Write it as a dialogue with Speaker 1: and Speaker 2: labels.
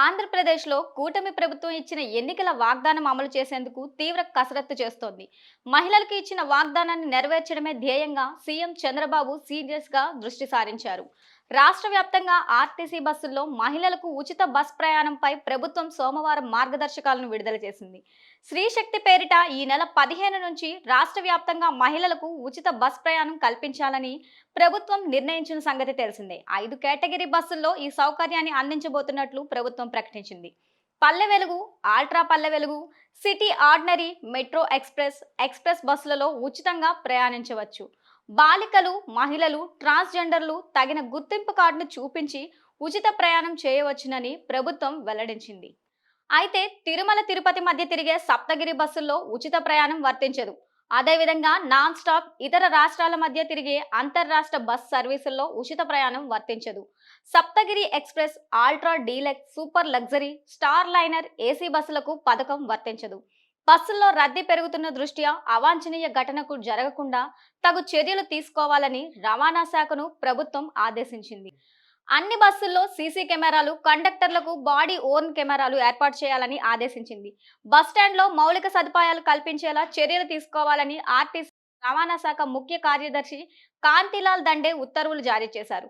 Speaker 1: ఆంధ్రప్రదేశ్లో కూటమి ప్రభుత్వం ఇచ్చిన ఎన్నికల వాగ్దానం అమలు చేసేందుకు తీవ్ర కసరత్తు చేస్తోంది. మహిళలకు ఇచ్చిన వాగ్దానాన్ని నెరవేర్చడమే ధ్యేయంగా సీఎం చంద్రబాబు సీరియస్గా దృష్టి సారించారు. రాష్ట్ర వ్యాప్తంగా ఆర్టీసీ బస్సుల్లో మహిళలకు ఉచిత బస్ ప్రయాణంపై ప్రభుత్వం సోమవారం మార్గదర్శకాలను విడుదల చేసింది. స్త్రీ శక్తి పేరిట ఈ నెల 15 నుంచి రాష్ట్ర వ్యాప్తంగా మహిళలకు ఉచిత బస్ ప్రయాణం కల్పించాలని ప్రభుత్వం నిర్ణయించిన సంగతి తెలిసిందే. 5 కేటగిరీ బస్సుల్లో ఈ సౌకర్యాన్ని అందించబోతున్నట్లు ప్రభుత్వం ప్రకటించింది. Palle Velugu, ultra Palle Velugu, city ordinary, metro express, express బస్సులలో ఉచితంగా ప్రయాణించవచ్చు. బాలికలు, మహిళలు, ట్రాన్స్జెండర్లు తగిన గుర్తింపు కార్డును చూపించి ఉచిత ప్రయాణం చేయవచ్చునని ప్రభుత్వం వెల్లడించింది. అయితే తిరుమల తిరుపతి మధ్య తిరిగే సప్తగిరి బస్సుల్లో ఉచిత ప్రయాణం వర్తించదు. అదేవిధంగా నాన్ స్టాప్ ఇతర రాష్ట్రాల మధ్య తిరిగే అంతర్రాష్ట్ర బస్ సర్వీసుల్లో ఉచిత ప్రయాణం వర్తించదు. Saptagiri express, ultra deluxe, super luxury, star liner, AC బస్సులకు పథకం వర్తించదు. బస్సుల్లో రద్దీ పెరుగుతున్న దృష్ట్యా అవాంఛనీయ ఘటనకు జరగకుండా తగు చర్యలు తీసుకోవాలని రవాణా శాఖను ప్రభుత్వం ఆదేశించింది. అన్ని బస్సుల్లో సీసీ కెమెరాలు, కండక్టర్లకు బాడీ ఓర్న్ కెమెరాలు ఏర్పాటు చేయాలని ఆదేశించింది. బస్టాండ్లో మౌలిక సదుపాయాలు కల్పించేలా చర్యలు తీసుకోవాలని ఆర్టీసీ రవాణా శాఖ ముఖ్య కార్యదర్శి కాంతిలాల్ దండే ఉత్తర్వులు జారీ చేశారు.